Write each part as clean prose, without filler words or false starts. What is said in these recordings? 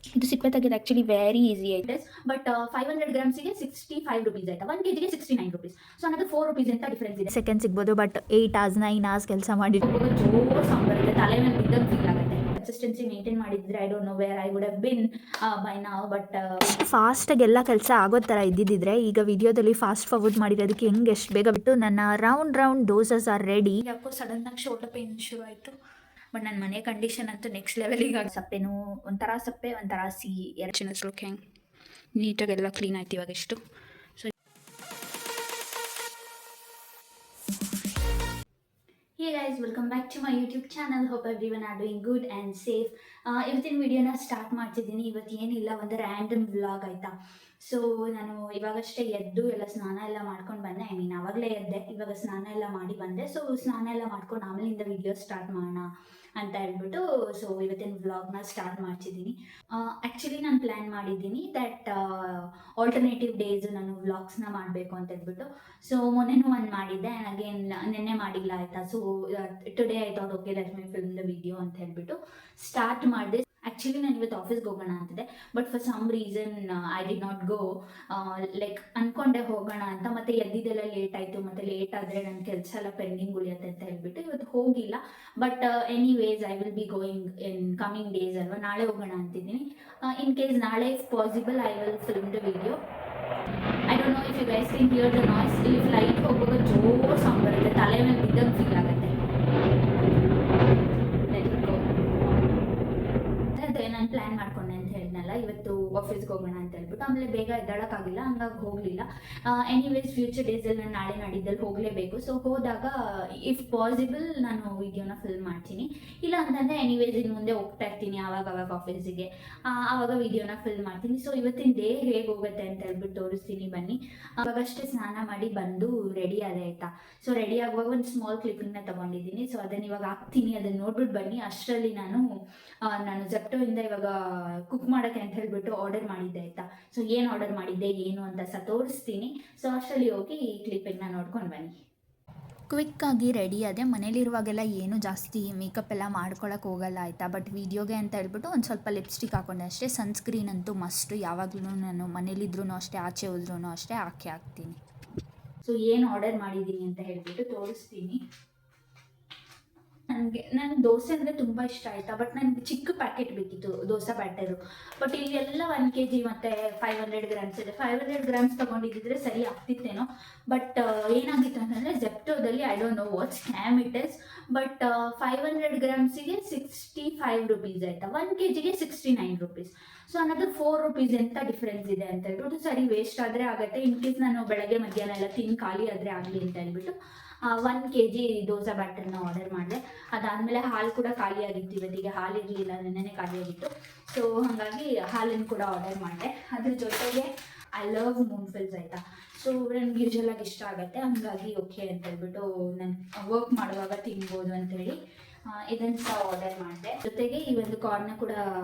ಇದು ಸಿಪ್ಪೆ ತೆಗೆದು ಆ್ಯಕ್ಚುಲಿ ವೆರಿ ಈಸಿ ಐತೆ. ಬಟ್ 500 ಗ್ರಾಮ್ಸಿಗೆ 65 ರುಪೀಸ್ ಆಯ್ತಾ, 1 kgಗೆ 69 ರುಪೀಸ್. ಸೊ ಅನ್ನೋದು 4 ರುಪೀಸ್ ಅಂತ ಡಿಫ್ರೆನ್ಸ್ ಇದೆ. ಸೆಕೆಂಡ್ ಸಿಗ್ಬೋದು, ಬಟ್ 8 hours 9 hours ಕೆಲಸ ಮಾಡಿ ಜೋರು ಸಾಂಗ್ ಬರುತ್ತೆ, ತಲೆ ಮೇಲೆ ಬಿದ್ದಂಗೆ ಫೀಲ್ ಆಗುತ್ತೆ. ಕನ್ಸಿಸ್ಟೆನ್ಸಿ ಮೇಂಟೈನ್ ಮಾಡಿದ್ರೆ I don't know where I would have been by now. But ಫಾಸ್ಟಾಗಿ ಎಲ್ಲ ಕೆಲಸ ಆಗೋ ಥರ ಇದ್ದಿದ್ದರೆ ಈಗ ವಿಡಿಯೋದಲ್ಲಿ ಫಾಸ್ಟ್ ಫಾರ್ವರ್ಡ್ ಮಾಡಿರೋದಕ್ಕೆ ಹೆಂಗೆ ಎಷ್ಟು ಬೇಗ ಬಿಟ್ಟು ನನ್ನ ರೌಂಡ್ ದೋಸಸ್ ಆರ್ ರೆಡಿ. ಯಾಕೋ ಸಡನ್ನಾಗಿ ಶೋಲ್ಡರ್ ಪೇನ್ ಶುರು ಆಯಿತು. ಬಟ್ ನನ್ನ ಮನೆ ಕಂಡೀಷನ್ ಅಂತೂ ನೆಕ್ಸ್ಟ್ ಲೆವೆಲಿಗೆ ಸಪ್ಪೆನೂ ಒಂಥರ ಸಪ್ಪೆ ಒಂಥರ ಸಿಹಿ ಎರಡು ಚಿನ್ನಸ್ ಲುಕ್ ಹೆಂಗೆ ನೀಟಾಗೆಲ್ಲ ಕ್ಲೀನ್ ಆಯ್ತು ಇವಾಗ ಎಷ್ಟು. So hey guys, welcome back to my YouTube channel. Hope everyone are doing good and safe. ಇವತ್ತಿನ ವಿಡಿಯೋನ ಸ್ಟಾರ್ಟ್ ಮಾಡ್ತಿದ್ದೀನಿ. ಇವತ್ತು ಏನಿಲ್ಲ, ಒಂದು ರ್ಯಾಂಡಮ್ ವ್ಲಾಗ್ ಆಯಿತಾ. ಸೊ ನಾನು ಇವಾಗಷ್ಟೇ ಎದ್ದು ಎಲ್ಲ ಸ್ನಾನ ಎಲ್ಲ ಮಾಡ್ಕೊಂಡು ಬಂದೆ. ಐ ಮೀನ್ ಆವಾಗಲೇ ಎದ್ದೆ, ಇವಾಗ ಸ್ನಾನ ಎಲ್ಲ ಮಾಡಿ ಬಂದೆ. ಸೊ ಸ್ನಾನ ಎಲ್ಲ ಮಾಡ್ಕೊಂಡು ಆಮೇಲಿಂದ ವಿಡಿಯೋ ಸ್ಟಾರ್ಟ್ ಮಾಡೋಣ ಅಂತ ಹೇಳ್ಬಿಟ್ಟು ಸೊ ಇವತ್ತಿನ ವ್ಲಾಗ್ನ ಸ್ಟಾರ್ಟ್ ಮಾಡ್ತಿದ್ದೀನಿ. ಆ್ಯಕ್ಚುಲಿ ನಾನು ಪ್ಲ್ಯಾನ್ ಮಾಡಿದ್ದೀನಿ ದ್ಯಾಟ್ ಆಲ್ಟರ್ನೇಟಿವ್ ಡೇಸ್ ನಾನು ವ್ಲಾಗ್ಸ್ನ ಮಾಡಬೇಕು ಅಂತ ಹೇಳ್ಬಿಟ್ಟು. ಸೊ ಮೊನ್ನೆನೂ ಒಂದು ಮಾಡಿದ್ದೆ, ಅಗೇನ್ ನೆನ್ನೆ ಮಾಡಿಲ್ಲ ಆಯಿತಾ. So today I thought okay let my film the video ಅಂತ ಹೇಳ್ಬಿಟ್ಟು ಸ್ಟಾರ್ಟ್ ಮಾಡಿದೆ. ಆ್ಯಕ್ಚುಲಿ ನಾನು ಇವತ್ತು ಆಫೀಸ್ಗೆ ಹೋಗೋಣ ಅಂತಿದ್ದೆ, but for some reason I did not go. Like ಅಂದ್ಕೊಂಡೆ ಹೋಗೋಣ ಅಂತ, ಮತ್ತು ಎದ್ದಿದ್ದೆಲ್ಲ ಲೇಟ್ ಆಯಿತು, ಮತ್ತು ಲೇಟ್ ಆದರೆ ನನ್ನ ಕೆಲಸ ಎಲ್ಲ ಪೆಂಡಿಂಗ್ ಉಳಿಯುತ್ತೆ ಅಂತ ಹೇಳ್ಬಿಟ್ಟು ಇವತ್ತು ಹೋಗಿಲ್ಲ. But anyways I will be going in coming days ಅಲ್ವಾ, ನಾಳೆ ಹೋಗೋಣ ಅಂತಿದ್ದೀನಿ. ಇನ್ ಕೇಸ್ ನಾಳೆ if possible I will film the video. I don't know if you guys can hear the noise. ಇಲ್ಲಿ ಫ್ಲೈಟ್ ಹೋಗುವಾಗ ಜೋರು ಸಾಂಗ್ ಬರುತ್ತೆ, ತಲೆ ಮೇಲೆ ಬಿದ್ದಂಗೆ ಫೀಲ್ ಆಗುತ್ತೆ. ನಾನು ಪ್ಲ್ಯಾನ್ ಮಾಡ್ಕೊಂಡೆ ಅಂತ ಹೇಳಿದ್ನಲ್ಲ, ಇವತ್ತು ಆಫೀಸ್ಗೆ ಹೋಗೋಣ ಅಂತ ಹೇಳ್ಬಿಟ್ಟು. ಆಮೇಲೆ ಬೇಗ ಎದ್ದಾಡೋಕ್ಕಾಗಿಲ್ಲ, ಹಂಗಾಗಿ ಹೋಗಲಿಲ್ಲ. ಎನಿವೇಸ್ ಫ್ಯೂಚರ್ ಡೇಸಲ್ಲಿ ನಾನು ನಾಳೆ ನಾಡಿದ್ದಲ್ಲಿ ಹೋಗಲೇಬೇಕು. ಸೊ ಹೋದಾಗ ಇಫ್ ಪಾಸಿಬಲ್ ನಾನು ವಿಡಿಯೋನ ಫಿಲ್ಮ್ ಮಾಡ್ತೀನಿ. ಇಲ್ಲ ಅಂತಂದರೆ ಎನಿವೇಸ್ ಇನ್ನು ಮುಂದೆ ಹೋಗ್ತಾ ಇರ್ತೀನಿ ಆವಾಗ ಆಫೀಸಿಗೆ, ಆವಾಗ ವಿಡಿಯೋನ ಫಿಲ್ಮ್ ಮಾಡ್ತೀನಿ. ಸೊ ಇವತ್ತಿನ ಡೇ ಹೇಗೆ ಹೋಗುತ್ತೆ ಅಂತ ಹೇಳ್ಬಿಟ್ಟು ತೋರಿಸ್ತೀನಿ ಬನ್ನಿ. ಅವಾಗಷ್ಟೇ ಸ್ನಾನ ಮಾಡಿ ಬಂದು ರೆಡಿ ಆದೆ ಆಯಿತಾ. ಸೊ ರೆಡಿ ಆಗುವಾಗ ಒಂದು ಸ್ಮಾಲ್ ಕ್ಲಿಪ್ಪಿಂಗ್ನ ತೊಗೊಂಡಿದ್ದೀನಿ. ಸೊ ಅದನ್ನು ಇವಾಗ ಹಾಕ್ತೀನಿ, ಅದನ್ನು ನೋಡ್ಬಿಟ್ಟು ಬನ್ನಿ. ಅಷ್ಟರಲ್ಲಿ ನಾನು ಜೆಪ್ಟೋಯಿಂದ ಇವಾಗ ಕುಕ್ ಮಾಡೋಕ್ಕೆ ಅಂತ ಹೇಳ್ಬಿಟ್ಟು ಆರ್ಡರ್ ಮಾಡಿದ್ದೆ ಆಯಿತಾ. ಸೊ ಏನು ಆರ್ಡರ್ ಮಾಡಿದ್ದೆ ಏನು ಅಂತ ತೋರಿಸ್ತೀನಿ. ಸೊ ಅಷ್ಟರಲ್ಲಿ ಹೋಗಿ ಈ ಕ್ಲಿಪ್ಪಿಂಗ್ನ ನೋಡ್ಕೊಂಡು ಬನ್ನಿ. ಕ್ವಿಕ್ಕಾಗಿ ರೆಡಿ ಆದೆ. ಮನೇಲಿರುವಾಗೆಲ್ಲ ಏನು ಜಾಸ್ತಿ ಮೇಕಪ್ ಎಲ್ಲ ಮಾಡ್ಕೊಳಕ್ಕೆ ಹೋಗಲ್ಲ ಆಯಿತಾ. ಬಟ್ ವೀಡಿಯೋಗೆ ಅಂತ ಹೇಳ್ಬಿಟ್ಟು ಒಂದು ಸ್ವಲ್ಪ ಲಿಪ್ಸ್ಟಿಕ್ ಹಾಕೊಂಡೆ ಅಷ್ಟೇ. ಸನ್ಸ್ಕ್ರೀನ್ ಅಂತೂ ಮಸ್ಟು, ಯಾವಾಗಲೂ ನಾನು ಮನೇಲಿದ್ರೂ ಅಷ್ಟೇ ಆಚೆ ಹೋದ್ರೂ ಅಷ್ಟೇ ಹಾಕ್ತೀನಿ. ಸೊ ಏನು ಆರ್ಡರ್ ಮಾಡಿದ್ದೀನಿ ಅಂತ ಹೇಳ್ಬಿಟ್ಟು ತೋರಿಸ್ತೀನಿ. ನನಗೆ ದೋಸೆ ಅಂದರೆ ತುಂಬ ಇಷ್ಟ ಆಯಿತಾ. ಬಟ್ ನನಗೆ ಚಿಕ್ಕ ಪ್ಯಾಕೆಟ್ ಬೇಕಿತ್ತು ದೋಸೆ ಬ್ಯಾಟರು. ಬಟ್ ಇಲ್ಲಿ ಎಲ್ಲ 1 kg ಮತ್ತು 500 ಗ್ರಾಮ್ಸ್ ಇದೆ. 500 ಗ್ರಾಮ್ಸ್ ತೊಗೊಂಡಿದ್ದಿದ್ರೆ ಸರಿ ಆಗ್ತಿತ್ತೇನೋ. ಬಟ್ ಏನಾಗಿತ್ತು ಅಂತಂದರೆ ಜೆಪ್ಟೋದಲ್ಲಿ I don't know what scam it is, but 500 ಗ್ರಾಮ್ಸಿಗೆ 65 ರುಪೀಸ್ ಆಯಿತಾ, 1 kgಗೆ 69 ರುಪೀಸ್. ಸೊ ಅನ್ನೋದು 4 ರುಪೀಸ್ ಎಂತ ಡಿಫ್ರೆನ್ಸ್ ಇದೆ ಅಂತ ಹೇಳ್ಬಿಟ್ಟು ಸರಿ ವೇಸ್ಟ್ ಆದರೆ ಆಗುತ್ತೆ. ಇನ್ ಕೇಸ್ ನಾನು ಬೆಳಗ್ಗೆ ಮಧ್ಯಾಹ್ನ ಎಲ್ಲ ತಿಂದು ಖಾಲಿ ಆದರೆ ಆಗಲಿ ಅಂತ ಹೇಳ್ಬಿಟ್ಟು 1 kg ದೋಸೆ ಬ್ಯಾಟರ್ನ ಆರ್ಡರ್ ಮಾಡಿದೆ. ಅದಾದಮೇಲೆ ಹಾಲು ಕೂಡ ಖಾಲಿಯಾಗಿತ್ತು, ಇವತ್ತಿಗೆ ಹಾಲು ಇರಲಿಲ್ಲ, ನೆನ್ನೆ ಖಾಲಿಯಾಗಿತ್ತು. ಸೊ ಹಾಗಾಗಿ ಹಾಲನ್ನು ಕೂಡ ಆರ್ಡರ್ ಮಾಡಿದೆ. ಅದ್ರ ಜೊತೆಗೆ ಐ ಲವ್ ಮೂನ್ಫಿಲ್ಸ್ ಆಯಿತಾ. ಸೊ ನನಗೆ ಯೂಶ್ವಲಾಗಿ ಇಷ್ಟ ಆಗುತ್ತೆ, ಹಾಗಾಗಿ ಓಕೆ ಅಂತ ಹೇಳ್ಬಿಟ್ಟು ನಾನು ವರ್ಕ್ ಮಾಡುವಾಗ ತಿನ್ಬೋದು ಅಂತೇಳಿ ಇದನ್ನು ಸಹ ಆರ್ಡರ್ ಮಾಡಿದೆ. ಜೊತೆಗೆ ಈ ಒಂದು ಕಾರ್ನ ಕೂಡ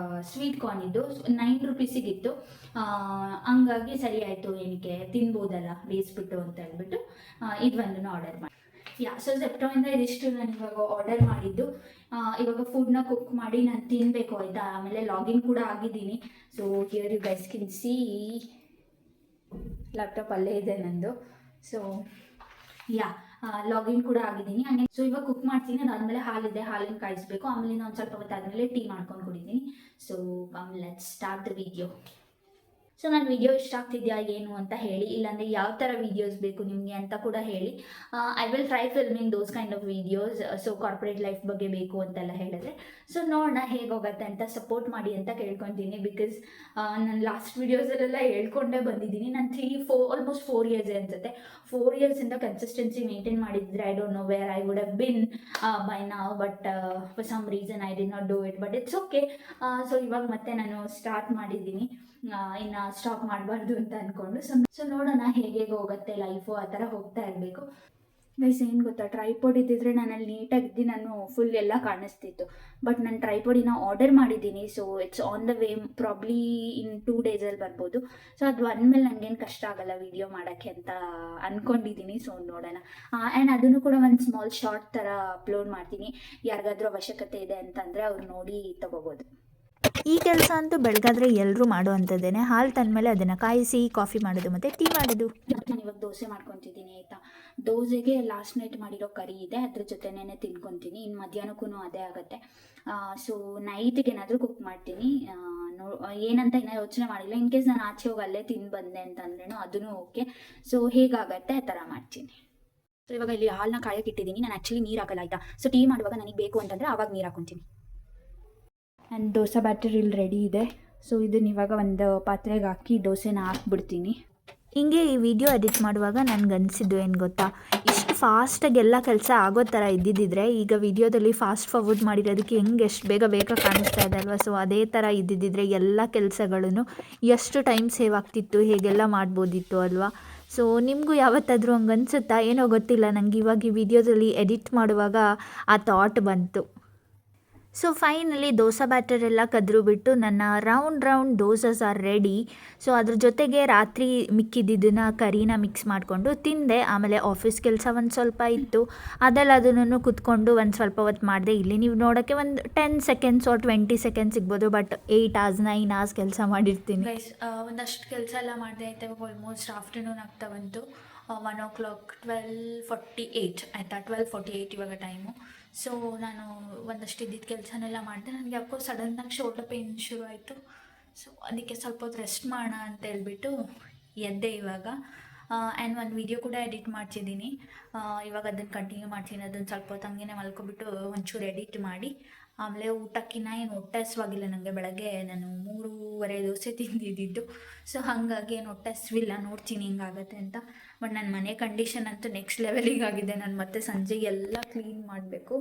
ಸ್ವೀಟ್ ಕಾರ್ನ್ ಇದ್ದು 9 ರುಪೀಸಿಗಿತ್ತು. ಹಂಗಾಗಿ ಸರಿ ಆಯಿತು, ಏನಕ್ಕೆ ತಿನ್ಬೋದಲ್ಲ ಬೇಯಿಸ್ಬಿಟ್ಟು ಅಂತ ಹೇಳ್ಬಿಟ್ಟು ಇದೊಂದನ್ನು ಆರ್ಡರ್ ಮಾಡಿ. ಸೊ ಜೆಪ್ಟೋಯಿಂದ ಇದಿಷ್ಟು ನಾನು ಇವಾಗ ಆರ್ಡರ್ ಮಾಡಿದ್ದು. ಇವಾಗ ಫುಡ್ನ ಕುಕ್ ಮಾಡಿ ನಾನು ತಿನ್ನಬೇಕು ಆಯಿತಾ. ಆಮೇಲೆ ಲಾಗಿನ್ ಕೂಡ ಆಗಿದ್ದೀನಿ. So here you guys can see laptop ಅಲ್ಲೇ ಇದೆ ನಂದು. ಸೊ ಲಾಗಿನ್ ಕೂಡ ಆಗಿದ್ದೀನಿ ಹಂಗೆ. ಸೊ ಇವಾಗ ಕುಕ್ ಮಾಡ್ತೀನಿ, ಅದಾದಮೇಲೆ ಹಾಲಿದೆ, ಹಾಲನ್ನು ಕಾಯಿಸ್ಬೇಕು. ಆಮೇಲೆ ಒಂದು ಸ್ವಲ್ಪ ಹೊತ್ತಾದಮೇಲೆ ಟೀ ಮಾಡ್ಕೊಂಡು ಕುಡಿತೀನಿ. So let's start the video. So ನನ್ನ ವಿಡಿಯೋ ಇಷ್ಟ ಆಗ್ತಿದೆಯಾ ಏನು ಅಂತ ಹೇಳಿ, ಇಲ್ಲಾಂದರೆ ಯಾವ ಥರ ವೀಡಿಯೋಸ್ ಬೇಕು ನಿಮಗೆ ಅಂತ ಕೂಡ ಹೇಳಿ. I will try filming those kind of videos. So corporate life ಬಗ್ಗೆ ಬೇಕು ಅಂತೆಲ್ಲ ಹೇಳಿದ್ರೆ ಸೊ ನೋಡೋಣ ಹೇಗೆ ಹೋಗುತ್ತೆ ಅಂತ ಸಪೋರ್ಟ್ ಮಾಡಿ ಅಂತ ಕೇಳ್ಕೊತೀನಿ. ಬಿಕಾಸ್ ನಾನು ಲಾಸ್ಟ್ ವೀಡಿಯೋಸಲ್ಲೆಲ್ಲ ಹೇಳ್ಕೊಂಡೇ ಬಂದಿದ್ದೀನಿ. ನಾನು ಆಲ್ಮೋಸ್ಟ್ 4 ಇಯರ್ಸ್ ಅನಿಸುತ್ತೆ. 4 ಇಯರ್ಸಿಂದ ಕನ್ಸಿಸ್ಟೆನ್ಸಿ ಮೇಂಟೈನ್ ಮಾಡಿದ್ರೆ I don't know where I would have been by now. But for some reason I did not do it, but it's okay. So ಇವಾಗ ಮತ್ತೆ ನಾನು ಸ್ಟಾರ್ಟ್ ಮಾಡಿದ್ದೀನಿ, ಇನ್ನು ಸ್ಟಾಪ್ ಮಾಡಬಾರ್ದು ಅಂತ ಅಂದ್ಕೊಂಡು. ಸೊ ನೋಡೋಣ ಹೇಗೆ ಹೋಗುತ್ತೆ ಲೈಫು, ಆ ಥರ ಹೋಗ್ತಾ ಇರಬೇಕು. ಗೈಸ್ ಏನು ಗೊತ್ತಾ, ಟ್ರೈಪಾಡ್ ಇದ್ದಿದ್ರೆ ನಾನಲ್ಲಿ ನೀಟಾಗಿದ್ದು ನಾನು ಫುಲ್ ಎಲ್ಲ ಕಾಣಿಸ್ತಿತ್ತು. ಬಟ್ ನಾನು ಟ್ರೈಪಾಡಿನ ಆರ್ಡರ್ ಮಾಡಿದ್ದೀನಿ. So it's on the way, probably in 2 ಡೇಸಲ್ಲಿ ಬರ್ಬೋದು. ಸೊ ಅದು ಅಂದಮೇಲೆ ನನಗೇನು ಕಷ್ಟ ಆಗಲ್ಲ ವಿಡಿಯೋ ಮಾಡೋಕ್ಕೆ ಅಂತ ಅಂದ್ಕೊಂಡಿದ್ದೀನಿ. ಸೊ ನೋಡೋಣ. ಆ್ಯಂಡ್ ಅದನ್ನು ಕೂಡ ಒಂದು ಸ್ಮಾಲ್ ಶಾರ್ಟ್ ಥರ ಅಪ್ಲೋಡ್ ಮಾಡ್ತೀನಿ. ಯಾರಿಗಾದ್ರೂ ಅವಶ್ಯಕತೆ ಇದೆ ಅಂತಂದರೆ ಅವ್ರು ನೋಡಿ ತೊಗೋಬೋದು. ಈ ಕೆಲಸ ಅಂತೂ ಬೆಳಗಾದ್ರೆ ಎಲ್ಲರೂ ಮಾಡುವಂಥದ್ದೇನೆ. ಹಾಲು ತಂದಮೇಲೆ ಅದನ್ನು ಕಾಯಿಸಿ ಕಾಫಿ ಮಾಡೋದು ಮತ್ತು ಟೀ ಮಾಡೋದು. ನಾನು ಇವಾಗ ದೋಸೆ ಮಾಡ್ಕೊತಿದ್ದೀನಿ ಆಯಿತಾ. ದೋಸೆಗೆ ಲಾಸ್ಟ್ ನೈಟ್ ಮಾಡಿರೋ ಕರಿ ಇದೆ, ಅದ್ರ ಜೊತೆನೇ ತಿನ್ಕೊತೀನಿ. ಇನ್ನು ಮಧ್ಯಾಹ್ನಕ್ಕೂ ಅದೇ ಆಗುತ್ತೆ. ಸೊ ನೈಟಿಗೆ ಏನಾದರೂ ಕುಕ್ ಮಾಡ್ತೀನಿ. ಏನಂತ ಇನ್ನೂ ಯೋಚನೆ ಮಾಡಿಲ್ಲ. ಇನ್ ಕೇಸ್ ನಾನು ಆಚೆ ಹೋಗಿ ಅಲ್ಲೇ ತಿಂದು ಬಂದೆ ಅಂತಂದ್ರೂ ಅದೂ ಓಕೆ. ಸೊ ಹೇಗಾಗತ್ತೆ ಆ ಥರ ಮಾಡ್ತೀನಿ. ಸೊ ಇವಾಗ ಇಲ್ಲಿ ಹಾಲನ್ನ ಕಾಯಕ್ಕೆ ಇಟ್ಟಿದ್ದೀನಿ. ನಾನು ಆ್ಯಕ್ಚುಲಿ ನೀರು ಹಾಕಲ್ಲ ಆಯಿತಾ. ಸೊ ಟೀ ಮಾಡುವಾಗ ನನಗೆ ಬೇಕು ಅಂತಂದರೆ ಆವಾಗ ನೀರು ಹಾಕೊತೀನಿ. ಆ್ಯಂಡ್ ದೋಸೆ ಬ್ಯಾಟರ್ ಇಲ್ಲಿ ರೆಡಿ ಇದೆ. ಸೊ ಇದನ್ನ ಇವಾಗ ಒಂದು ಪಾತ್ರೆಗೆ ಹಾಕಿ ದೋಸೆನ ಹಾಕ್ಬಿಡ್ತೀನಿ. ಹಿಂಗೆ ಈ ವಿಡಿಯೋ ಎಡಿಟ್ ಮಾಡುವಾಗ ನನಗನ್ಸಿದ್ದು ಏನು ಗೊತ್ತಾ, ಇಷ್ಟು ಫಾಸ್ಟಾಗಿ ಎಲ್ಲ ಕೆಲಸ ಆಗೋ ಥರ ಇದ್ದಿದ್ದರೆ ಈಗ ವಿಡಿಯೋದಲ್ಲಿ ಫಾಸ್ಟ್ ಫಾರ್ವರ್ಡ್ ಮಾಡಿರೋದಕ್ಕೆ ಹೆಂಗೆ ಎಷ್ಟು ಬೇಗ ಕಾಣಿಸ್ತಾ ಇದೆ ಅಲ್ವಾ. ಸೊ ಅದೇ ಥರ ಇದ್ದಿದ್ದರೆ ಎಲ್ಲ ಕೆಲಸಗಳೂ ಎಷ್ಟು ಟೈಮ್ ಸೇವ್ ಆಗ್ತಿತ್ತು, ಹೇಗೆಲ್ಲ ಮಾಡ್ಬೋದಿತ್ತು ಅಲ್ವಾ. ಸೊ ನಿಮಗೂ ಯಾವತ್ತಾದರೂ ಹಂಗೆ ಅನಿಸುತ್ತಾ ಏನೋ ಗೊತ್ತಿಲ್ಲ, ನನಗೆ ಇವಾಗ ಈ ವಿಡಿಯೋದಲ್ಲಿ ಎಡಿಟ್ ಮಾಡುವಾಗ ಆ ಥಾಟ್ ಬಂತು. ಸೊ ಫೈನಲಿ ದೋಸೆ ಬ್ಯಾಟರ್ ಎಲ್ಲ ಕದ್ರು ಬಿಟ್ಟು ನನ್ನ ರೌಂಡ್ ದೋಸಸ್ ಆರ್ ರೆಡಿ. ಸೊ ಅದ್ರ ಜೊತೆಗೆ ರಾತ್ರಿ ಮಿಕ್ಕಿದ್ದನ್ನು ಕರಿನ ಮಿಕ್ಸ್ ಮಾಡಿಕೊಂಡು ತಿಂದೆ. ಆಮೇಲೆ ಆಫೀಸ್ ಕೆಲಸ ಒಂದು ಸ್ವಲ್ಪ ಇತ್ತು, ಅದನ್ನು ಕುತ್ಕೊಂಡು ಒಂದು ಸ್ವಲ್ಪ ಹೊತ್ತು ಮಾಡಿದೆ. ಇಲ್ಲಿ ನೀವು ನೋಡೋಕ್ಕೆ ಒಂದು 10 ಸೆಕೆಂಡ್ಸ್ or 20 ಸೆಕೆಂಡ್ಸ್ ಸಿಗ್ಬೋದು, ಬಟ್ 8 hours 9 hours ಕೆಲಸ ಮಾಡಿರ್ತೀನಿ. ಗೈಸ್ ಒಂದಷ್ಟು ಕೆಲಸ ಎಲ್ಲ ಮಾಡಿದೆ ಆಯ್ತಾ. ಇವಾಗ ಆಲ್ಮೋಸ್ಟ್ ಆಫ್ಟರ್ನೂನ್ ಆಗ್ತಾ ಬಂತು. 1 o'clock 12:48 ಆಯಿತಾ. 12:48 ಇವಾಗ ಟೈಮು. ಸೊ ನಾನು ಒಂದಷ್ಟು ಇದ್ದಿದ್ದ ಕೆಲಸನೆಲ್ಲ ಮಾಡಿದೆ. ನನಗೆ ಯಾಕೋ ಸಡನ್ನಾಗಿ ಶೋಲ್ಡರ್ ಪೇಯ್ನ್ ಶುರು ಆಯಿತು. ಸೊ ಅದಕ್ಕೆ ಸ್ವಲ್ಪ ಹೊತ್ತು ರೆಸ್ಟ್ ಮಾಡೋಣ ಅಂತ ಹೇಳ್ಬಿಟ್ಟು ಎದ್ದೆ ಇವಾಗ. ಆ್ಯಂಡ್ ಒಂದು ವಿಡಿಯೋ ಕೂಡ ಎಡಿಟ್ ಮಾಡ್ತಿದ್ದೀನಿ. ಇವಾಗ ಅದನ್ನು ಕಂಟಿನ್ಯೂ ಮಾಡ್ತೀನಿ. ಅದನ್ನು ಸ್ವಲ್ಪ ಹೊತ್ತು ಹಂಗೆ ಮಲ್ಕೊಬಿಟ್ಟು ಒಂಚೂರು ಎಡಿಟ್ ಮಾಡಿ ಆಮೇಲೆ ಊಟಕ್ಕಿನ್ನ ಏನು ಹೊಟ್ಟೆ ಹಸ್ವಾಗಿಲ್ಲ ನನಗೆ. ಬೆಳಗ್ಗೆ ನಾನು 3:30 ದೋಸೆ ತಿಂದಿದ್ದು. ಸೊ ಹಾಗಾಗಿ ಏನು ಹೊಟ್ಟೆ ಹಸ್ವಿಲ್ಲ. ನೋಡ್ತೀನಿ ಹಿಂಗಾಗತ್ತೆ ಅಂತ. ಬಟ್ ನನ್ನ ಮನೆ ಕಂಡೀಷನ್ ಅಂತೂ ನೆಕ್ಸ್ಟ್ ಲೆವೆಲಿಗೆ ಆಗಿದೆ. ನಾನು ಮತ್ತೆ ಸಂಜೆಗೆ ಎಲ್ಲ ಕ್ಲೀನ್ ಮಾಡಬೇಕು.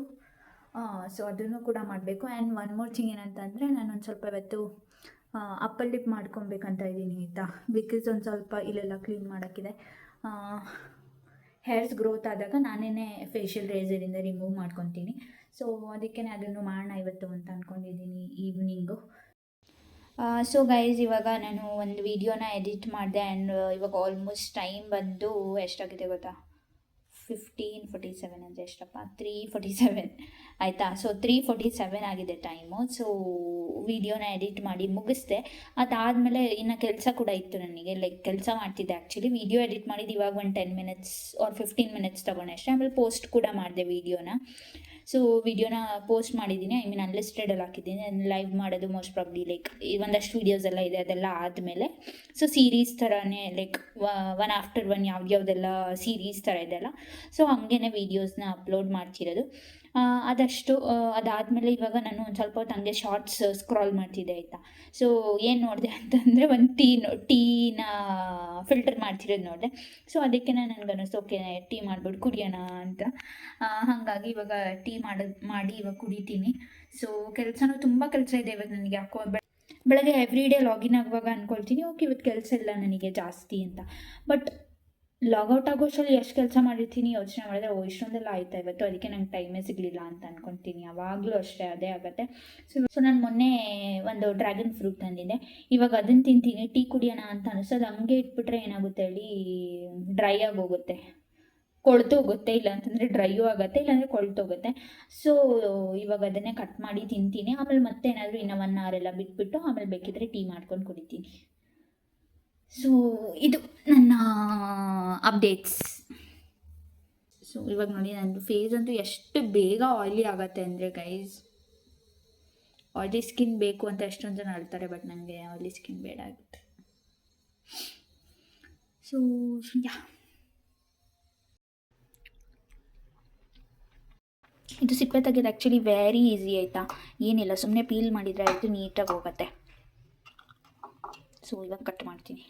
ಸೊ ಅದನ್ನು ಕೂಡ ಮಾಡಬೇಕು. ಆ್ಯಂಡ್ ಒನ್ ಮೋರ್ ಥಿಂಗ್ ಏನಂತಂದರೆ ನಾನು ಒಂದು ಸ್ವಲ್ಪ ಇವತ್ತು ಅಪ್ಪಲ್ ಡಿಪ್ ಮಾಡ್ಕೊಬೇಕಂತ ಇದ್ದೀನಿ ಆಯಿತಾ. ಬಿಕಾಸ್ ಒಂದು ಸ್ವಲ್ಪ ಇಲ್ಲೆಲ್ಲ ಕ್ಲೀನ್ ಮಾಡೋಕ್ಕಿದೆ. ಹೇರ್ಸ್ ಗ್ರೋತ್ ಆದಾಗ ನಾನೇ ಫೇಶಿಯಲ್ ರೇಸರಿಂದ ರಿಮೂವ್ ಮಾಡ್ಕೊತೀನಿ. ಸೊ ಅದಕ್ಕೆ ಅದನ್ನು ಮಾಡೋಣ ಇವತ್ತು ಅಂತ ಅಂದ್ಕೊಂಡಿದ್ದೀನಿ ಈವ್ನಿಂಗು. ಸೊ ಗೈಸ್ ಇವಾಗ ನಾನು ಒಂದು ವಿಡಿಯೋನ ಎಡಿಟ್ ಮಾಡಿದೆ. ಆ್ಯಂಡ್ ಇವಾಗ ಆಲ್ಮೋಸ್ಟ್ ಟೈಮ್ ಬಂದು ಎಷ್ಟಾಗಿದೆ ಗೊತ್ತಾ, 15:47 ಅಂದರೆ ಎಷ್ಟಪ್ಪ, 3:47 ಆಯಿತಾ. ಸೊ 3:47 ಆಗಿದೆ ಟೈಮು. ಸೊ ವಿಡಿಯೋನ ಎಡಿಟ್ ಮಾಡಿ ಮುಗಿಸ್ದೆ. ಅದಾದಮೇಲೆ ಇನ್ನು ಕೆಲಸ ಕೂಡ ಇತ್ತು ನನಗೆ. ಲೈಕ್ ಕೆಲಸ ಮಾಡ್ತಿದ್ದೆ ಆ್ಯಕ್ಚುಲಿ. ವಿಡಿಯೋ ಎಡಿಟ್ ಮಾಡಿದ್ದು ಇವಾಗ ಒಂದು 10 minutes or 15 minutes ತೊಗೊಂಡೆ ಅಷ್ಟೇ. ಆಮೇಲೆ ಪೋಸ್ಟ್ ಕೂಡ ಮಾಡಿದೆ ವಿಡಿಯೋನ. ಸೊ ವಿಡಿಯೋನ ಪೋಸ್ಟ್ ಮಾಡಿದ್ದೀನಿ. ಐ ಮೀನ್ ಅನ್ಲಿಸ್ಟೆಡಲ್ಲಿ ಹಾಕಿದ್ದೀನಿ. ಲೈವ್ ಮಾಡೋದು ಮೋಸ್ಟ್ ಪ್ರಾಬ್ಲಿ ಲೈಕ್ ಒಂದಷ್ಟು ವೀಡಿಯೋಸ್ ಎಲ್ಲ ಇದೆ, ಅದೆಲ್ಲ ಆದಮೇಲೆ. ಸೊ ಸೀರೀಸ್ ಥರನೇ ಲೈಕ್ ಒನ್ ಆಫ್ಟರ್ ಒನ್ ಯಾವುದೆಲ್ಲ ಸೀರೀಸ್ ಥರ ಇದೆಲ್ಲ. ಸೊ ಹಂಗೇ ವೀಡಿಯೋಸ್ನ ಅಪ್ಲೋಡ್ ಮಾಡ್ತಿರೋದು. ಅದಷ್ಟು ಅದಾದಮೇಲೆ ಇವಾಗ ನಾನು ಒಂದು ಸ್ವಲ್ಪ ಹೊತ್ತು ಹಂಗೆ ಶಾರ್ಟ್ಸ್ ಸ್ಕ್ರಾಲ್ ಮಾಡ್ತಿದ್ದೆ ಆಯಿತಾ. ಸೊ ಏನು ನೋಡಿದೆ ಅಂತಂದರೆ ಒಂದು ಟೀನ ಫಿಲ್ಟರ್ ಮಾಡ್ತಿರೋದು ನೋಡಿದೆ. ಸೊ ಅದಕ್ಕೆ ನನಗೆ ಅನ್ನಿಸ್ತು ಓಕೆ ಟೀ ಮಾಡಿಬಿಟ್ಟು ಕುಡಿಯೋಣ ಅಂತ. ಹಾಗಾಗಿ ಇವಾಗ ಟೀ ಮಾಡಿ ಇವಾಗ ಕುಡಿತೀನಿ. ಸೊ ಕೆಲಸನೂ ತುಂಬ ಕೆಲಸ ಇದೆ ಇವತ್ತು ನನಗೆ. ಯಾಕೋ ಬೆಳಗ್ಗೆ ಎವ್ರಿ ಡೇ ಲಾಗಿನ್ ಆಗುವಾಗ ಅಂದ್ಕೊಳ್ತೀನಿ ಓಕೆ ಇವತ್ತು ಕೆಲಸ ಇಲ್ಲ ನನಗೆ ಜಾಸ್ತಿ ಅಂತ. ಬಟ್ ಲಾಗೌಟ್ ಆಗೋಷ್ಟರಲ್ಲಿ ಎಷ್ಟು ಕೆಲಸ ಮಾಡಿರ್ತೀನಿ ಯೋಚನೆ ಮಾಡಿದ್ರೆ ಇಷ್ಟೊಂದೆಲ್ಲ ಆಯ್ತಾ ಇವತ್ತು, ಅದಕ್ಕೆ ನಂಗೆ ಟೈಮೇ ಸಿಗಲಿಲ್ಲ ಅಂತ ಅಂದ್ಕೊತೀನಿ. ಯಾವಾಗಲೂ ಅಷ್ಟೇ ಅದೇ ಆಗುತ್ತೆ. ಸೊ ನಾನು ಮೊನ್ನೆ ಒಂದು ಡ್ರ್ಯಾಗನ್ ಫ್ರೂಟ್ ತಂದಿದ್ದೆ. ಇವಾಗ ಅದನ್ನು ತಿಂತೀನಿ. ಟೀ ಕುಡಿಯೋಣ ಅಂತ ಅನಿಸೋದು. ಹಂಗೆ ಇಟ್ಬಿಟ್ರೆ ಏನಾಗುತ್ತೆ ಹೇಳಿ, ಡ್ರೈ ಆಗೋಗುತ್ತೆ, ಕೊಳ್ತೋಗುತ್ತೆ. ಇಲ್ಲ ಅಂತಂದರೆ ಡ್ರೈಯೂ ಆಗುತ್ತೆ, ಇಲ್ಲಾಂದರೆ ಕೊಳ್ತೋಗುತ್ತೆ. ಸೊ ಇವಾಗ ಅದನ್ನೇ ಕಟ್ ಮಾಡಿ ತಿಂತೀನಿ. ಆಮೇಲೆ ಮತ್ತೆ ಏನಾದರೂ ಇನ್ನೂ 1 hour ಎಲ್ಲ ಬಿಟ್ಬಿಟ್ಟು ಆಮೇಲೆ ಬೇಕಿದ್ರೆ ಟೀ ಮಾಡ್ಕೊಂಡು ಕುಡಿತೀನಿ. ಸೊ ಇದು ನನ್ನ ಅಪ್ಡೇಟ್ಸ್. ಸೊ ಇವಾಗ ನೋಡಿ ನಂದು ಫೇಸ್ ಅಂತೂ ಎಷ್ಟು ಬೇಗ ಆಯ್ಲಿ ಆಗುತ್ತೆ ಅಂದರೆ ಗೈಸ್. ಆಯ್ಲಿ ಸ್ಕಿನ್ ಬೇಕು ಅಂತ ಎಷ್ಟೊಂದು ಜನ ಹೇಳ್ತಾರೆ, ಬಟ್ ನನಗೆ ಆಯ್ಲಿ ಸ್ಕಿನ್ ಬೇಡ ಆಗುತ್ತೆ. ಸೊ ಯಾ, ಇದು ಸಿಪ್ಪೆ ತೆಗೆದು ಆ್ಯಕ್ಚುಲಿ ವೆರಿ ಈಸಿ ಆಯಿತಾ. ಏನಿಲ್ಲ, ಸುಮ್ಮನೆ ಪೀಲ್ ಮಾಡಿದರೆ ಆಯಿತು, ನೀಟಾಗಿ ಹೋಗುತ್ತೆ. ಸೊ ಇವಾಗ ಕಟ್ ಮಾಡ್ತೀನಿ.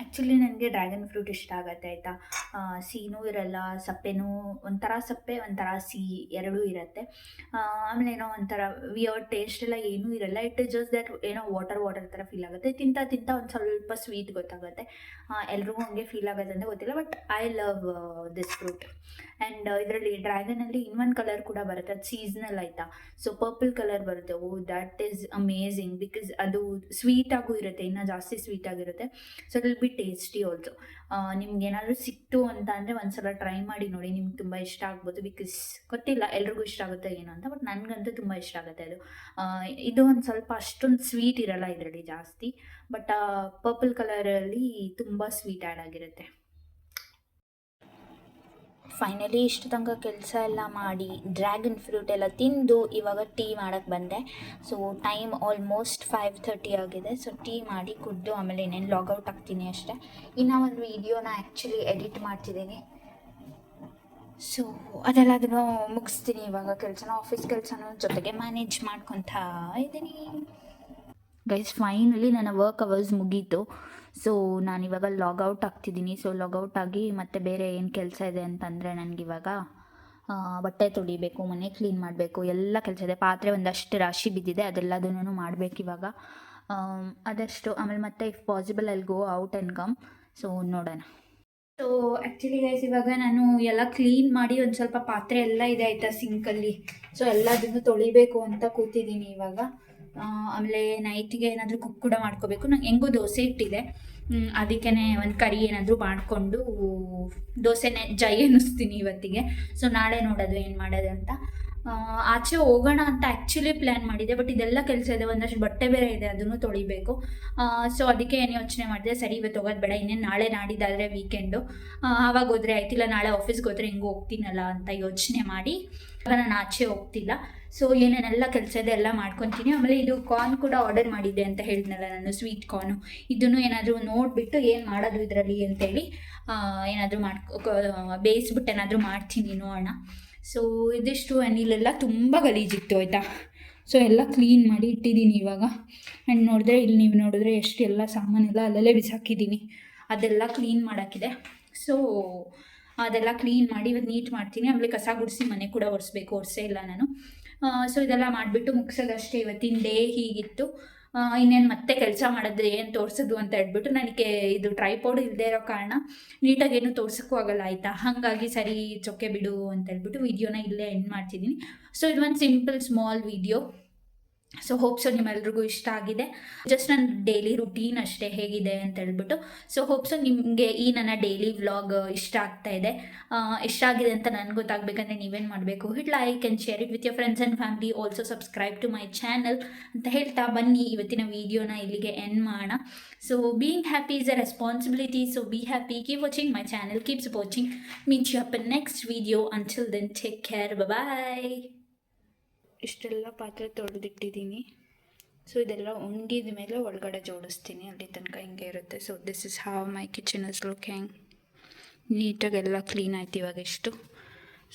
ಆ್ಯಕ್ಚುಲಿ ನನಗೆ ಡ್ರ್ಯಾಗನ್ ಫ್ರೂಟ್ ಇಷ್ಟ ಆಗುತ್ತೆ ಆಯಿತಾ. ಸಿಹಿನೂ ಇರಲ್ಲ, ಸಪ್ಪೆನೂ ಒಂಥರ ಸಪ್ಪೆ ಒಂಥರ ಸಿಹಿ ಎರಡೂ ಇರುತ್ತೆ. ಆಮೇಲೆ ಏನೋ ಒಂಥರ ವಿಯರ್ಡ್ ಟೇಸ್ಟ್ ಎಲ್ಲ ಏನೂ ಇರಲ್ಲ. ಇಟ್ ಇಸ್ ಜಸ್ಟ್ ದಟ್ ಏನೋ ವಾಟರ್ ಥರ ಫೀಲ್ ಆಗುತ್ತೆ. ತಿಂತ ಒಂದು ಸ್ವಲ್ಪ ಸ್ವೀಟ್ ಗೊತ್ತಾಗುತ್ತೆ. ಎಲ್ರಿಗೂ ಹಂಗೆ ಫೀಲ್ ಆಗುತ್ತೆ ಅಂತ ಗೊತ್ತಿಲ್ಲ, but I love this fruit. And ಇದರಲ್ಲಿ ಡ್ರ್ಯಾಗನಲ್ಲಿ ಇನ್ನೊಂದು ಕಲರ್ ಕೂಡ ಬರುತ್ತೆ, ಅದು ಸೀಸ್ನಲ್ ಆಯಿತಾ. ಸೊ ಪರ್ಪಲ್ ಕಲರ್ ಬರುತ್ತೆ. ಓ ದ್ಯಾಟ್ ಈಸ್ ಅಮೇಝಿಂಗ್, ಬಿಕಾಸ್ ಅದು ಸ್ವೀಟಾಗೂ ಇರುತ್ತೆ, ಇನ್ನೂ ಜಾಸ್ತಿ ಸ್ವೀಟಾಗಿರುತ್ತೆ. ಸೊ ಅದ್ರಲ್ಲಿ ಟೇಸ್ಟಿ ಆಲ್ಸೋ. ನಿಮ್ಗೆ ಏನಾದರೂ ಸಿಕ್ತು ಅಂತ ಅಂದರೆ ಒಂದ್ಸಲ ಟ್ರೈ ಮಾಡಿ ನೋಡಿ, ನಿಮ್ಗೆ ತುಂಬ ಇಷ್ಟ ಆಗ್ಬೋದು. ಬಿಕಾಸ್ ಗೊತ್ತಿಲ್ಲ ಎಲ್ರಿಗೂ ಇಷ್ಟ ಆಗುತ್ತೆ ಏನು ಅಂತ, ಬಟ್ ನನಗಂತೂ ತುಂಬ ಇಷ್ಟ ಆಗುತ್ತೆ ಅದು. ಇದು ಒಂದು ಸ್ವಲ್ಪ ಅಷ್ಟೊಂದು ಸ್ವೀಟ್ ಇರಲ್ಲ ಇದರಲ್ಲಿ ಜಾಸ್ತಿ, ಬಟ್ ಪರ್ಪಲ್ ಕಲರಲ್ಲಿ ತುಂಬ ಸ್ವೀಟ್ ಆ್ಯಡ್ ಆಗಿರುತ್ತೆ. ಫೈನಲಿ ಇಷ್ಟು ತನಕ ಕೆಲಸ ಎಲ್ಲ ಮಾಡಿ ಡ್ರ್ಯಾಗನ್ ಫ್ರೂಟ್ ಎಲ್ಲ ತಿಂದು ಇವಾಗ ಟೀ ಮಾಡೋಕ್ಕೆ ಬಂದೆ. ಸೊ ಟೈಮ್ ಆಲ್ಮೋಸ್ಟ್ 5:30 ಆಗಿದೆ. ಸೊ ಟೀ ಮಾಡಿ ಕುಡಿದು ಆಮೇಲೆ ಇನ್ನೇನು ಲಾಗೌಟ್ ಆಗ್ತೀನಿ ಅಷ್ಟೇ. ಇನ್ನೂ ಒಂದು ವೀಡಿಯೋನ ಆ್ಯಕ್ಚುಲಿ ಎಡಿಟ್ ಮಾಡ್ತಿದ್ದೀನಿ. ಸೊ ಅದೆಲ್ಲದನ್ನು ಮುಗಿಸ್ತೀನಿ ಇವಾಗ. ಆಫೀಸ್ ಕೆಲಸನೂ ಜೊತೆಗೆ ಮ್ಯಾನೇಜ್ ಮಾಡ್ಕೊತಾ ಇದ್ದೀನಿ. ಗೈಸ್ ಫೈನಲಿ ನನ್ನ ವರ್ಕ್ ಅವರ್ಸ್ ಮುಗೀತು. ಸೊ ನಾನಿವಾಗ ಲಾಗೌಟ್ ಆಗ್ತಿದ್ದೀನಿ. ಸೊ ಲಾಗೌಟ್ ಆಗಿ ಮತ್ತೆ ಬೇರೆ ಏನು ಕೆಲಸ ಇದೆ ಅಂತಂದರೆ ನನಗಿವಾಗ ಬಟ್ಟೆ ತೊಳಿಬೇಕು, ಮನೆ ಕ್ಲೀನ್ ಮಾಡಬೇಕು, ಎಲ್ಲ ಕೆಲಸ ಇದೆ. ಪಾತ್ರೆ ಒಂದಷ್ಟು ರಾಶಿ ಬಿದ್ದಿದೆ, ಅದೆಲ್ಲದನ್ನು ಮಾಡಬೇಕು ಇವಾಗ. ಅದಷ್ಟು ಆಮೇಲೆ ಮತ್ತೆ if possible I'll go out and come. So ನೋಡೋಣ. ಸೊ ಆ್ಯಕ್ಚುಲಿ ಗೈಸ್ ಇವಾಗ ನಾನು ಎಲ್ಲ ಕ್ಲೀನ್ ಮಾಡಿ ಒಂದು ಸ್ವಲ್ಪ ಪಾತ್ರೆ ಎಲ್ಲ ಇದೆ ಆಯಿತಾ ಸಿಂಕಲ್ಲಿ. ಸೊ ಎಲ್ಲದನ್ನು ತೊಳಿಬೇಕು ಅಂತ ಕೂತಿದ್ದೀನಿ ಇವಾಗ. ಆಮೇಲೆ ನೈಟಿಗೆ ಏನಾದರೂ ಕುಕ್ ಕೂಡ ಮಾಡ್ಕೋಬೇಕು. ನಂಗೆ ಹೆಂಗೂ ದೋಸೆ ಇಟ್ಟಿದೆ, ಅದಕ್ಕೇ ಒಂದು ಕರಿ ಏನಾದರೂ ಮಾಡಿಕೊಂಡು ದೋಸೆನೇ ಜೈ ಅನ್ನಿಸ್ತೀನಿ ಇವತ್ತಿಗೆ. ಸೊ ನಾಳೆ ನೋಡೋದು ಏನು ಮಾಡೋದು ಅಂತ. ಆಚೆ ಹೋಗೋಣ ಅಂತ ಆ್ಯಕ್ಚುಲಿ ಪ್ಲ್ಯಾನ್ ಮಾಡಿದೆ, ಬಟ್ ಇದೆಲ್ಲ ಕೆಲಸ ಇದೆ, ಒಂದಷ್ಟು ಬಟ್ಟೆ ಬೇರೆ ಇದೆ, ಅದನ್ನು ತೊಳಿಬೇಕು. ಸೊ ಅದಕ್ಕೆ ಏನು ಯೋಚನೆ ಮಾಡಿದೆ, ಸರಿ ಇವತ್ತು ಹೋಗೋದು ಬೇಡ, ಇನ್ನೇನು ನಾಳೆ ನಾಡಿದ್ದಾದರೆ ವೀಕೆಂಡು, ಆವಾಗ ಹೋದರೆ ಆಯ್ತಿಲ್ಲ, ನಾಳೆ ಆಫೀಸ್ಗೆ ಹೋದರೆ ಹೆಂಗೂ ಹೋಗ್ತೀನಲ್ಲ ಅಂತ ಯೋಚನೆ ಮಾಡಿ ನಾನು ಆಚೆ ಹೋಗ್ತಿಲ್ಲ. ಸೊ ಏನೇನೆಲ್ಲ ಕೆಲಸ ಇದೆ ಎಲ್ಲ ಮಾಡ್ಕೊತೀನಿ. ಆಮೇಲೆ ಇದು ಕಾರ್ನ್ ಕೂಡ ಆರ್ಡರ್ ಮಾಡಿದ್ದೆ ಅಂತ ಹೇಳಿದ್ನಲ್ಲ ನಾನು, ಸ್ವೀಟ್ ಕಾರ್ನು. ಇದನ್ನು ಏನಾದರೂ ನೋಡಿಬಿಟ್ಟು ಏನು ಮಾಡೋದು ಇದರಲ್ಲಿ ಅಂತೇಳಿ ಏನಾದರೂ ಬೇಯಿಸ್ಬಿಟ್ಟು ಏನಾದರೂ ಮಾಡ್ತೀನಿ ನೋಡೋಣ. ಸೊ ಇದಿಷ್ಟು. ಆ್ಯಂಡ್ ಇಲ್ಲೆಲ್ಲ ತುಂಬ ಗಲೀಜಿತ್ತು ಆಯಿತಾ. ಸೊ ಎಲ್ಲ ಕ್ಲೀನ್ ಮಾಡಿ ಇಟ್ಟಿದ್ದೀನಿ ಇವಾಗ. ಆ್ಯಂಡ್ ನೋಡಿದ್ರೆ ಇಲ್ಲಿ ನೀವು ನೋಡಿದ್ರೆ ಎಷ್ಟು ಎಲ್ಲ ಸಾಮಾನೆಲ್ಲ ಅಲ್ಲಲ್ಲೇ ಬಿಸಾಕಿದ್ದೀನಿ, ಅದೆಲ್ಲ ಕ್ಲೀನ್ ಮಾಡೋಕ್ಕಿದೆ. ಸೊ ಅದೆಲ್ಲ ಕ್ಲೀನ್ ಮಾಡಿ ಇವತ್ತು ನೀಟ್ ಮಾಡ್ತೀನಿ. ಆಮೇಲೆ ಕಸ ಗುಡಿಸಿ ಮನೆ ಕೂಡ ಒರೆಸೇ ಇಲ್ಲ ನಾನು. ಸೊ ಇದೆಲ್ಲ ಮಾಡಿಬಿಟ್ಟು ಮುಗಿಸೋದಷ್ಟೇ ಇವತ್ತಿನ ಡೇ ಹೀಗಿತ್ತು. ಇನ್ನೇನು ಮತ್ತೆ ಕೆಲಸ ಮಾಡೋದು ಏನು ತೋರಿಸೋದು ಅಂತ ಹೇಳ್ಬಿಟ್ಟು ನನಗೆ ಇದು ಟ್ರೈಪಾಡ್ ಇಲ್ಲದೆ ಇರೋ ಕಾರಣ ನೀಟಾಗಿ ಏನು ತೋರ್ಸೋಕ್ಕೂ ಆಗಲ್ಲ ಆಯಿತಾ. ಹಾಗಾಗಿ ಸರಿ ಚೊಕ್ಕೆ ಬಿಡು ಅಂತ ಹೇಳ್ಬಿಟ್ಟು ವಿಡಿಯೋನ ಇಲ್ಲೇ ಎಂಡ್ ಮಾಡ್ತಿದ್ದೀನಿ. ಸೊ ಇದು ಒಂದು simple small video. So hope so ನಿಮ್ಮೆಲ್ರಿಗೂ ಇಷ್ಟ ಆಗಿದೆ. ಜಸ್ಟ್ ನನ್ನ ಡೈಲಿ ರುಟೀನ್ ಅಷ್ಟೇ ಹೇಗಿದೆ ಅಂತ ಹೇಳ್ಬಿಟ್ಟು. ಸೊ ಹೋಪ್ಸೋ ನಿಮಗೆ ಈ ನನ್ನ ಡೈಲಿ ವ್ಲಾಗ್ ಇಷ್ಟ ಆಗ್ತಾ ಇದೆ. ಇಷ್ಟ ಆಗಿದೆ ಅಂತ ನನಗೆ ಗೊತ್ತಾಗಬೇಕಂದ್ರೆ ನೀವೇನು ಮಾಡಬೇಕು, hit like and share it with your friends and family. Also subscribe to my channel ಅಂತ ಹೇಳ್ತಾ ಬನ್ನಿ ಇವತ್ತಿನ ವೀಡಿಯೋನ ಇಲ್ಲಿಗೆ ಎಂಡ್ ಮಾಡೋಣ. So being happy is a responsibility. So be happy, keep watching my channel, keep supporting. Meet you up in next video. Until then take care, bye. ಇಷ್ಟೆಲ್ಲ ಪಾತ್ರೆ ತೊಳೆದಿಟ್ಟಿದ್ದೀನಿ. So ಇದೆಲ್ಲ ಒಣಗಿದ ಮೇಲೆ ಒಳಗಡೆ ಜೋಡಿಸ್ತೀನಿ, ಅಲ್ಲಿ ತನಕ ಹಿಂಗೆ ಇರುತ್ತೆ. So this is how my kitchen is looking. ನೀಟಾಗೆಲ್ಲ ಕ್ಲೀನ್ ಆಯ್ತು ಇವಾಗ ಇಷ್ಟು.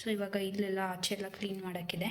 ಸೊ ಇವಾಗ ಇಲ್ಲೆಲ್ಲ ಆಚೆ ಎಲ್ಲ ಕ್ಲೀನ್ ಮಾಡೋಕ್ಕಿದೆ.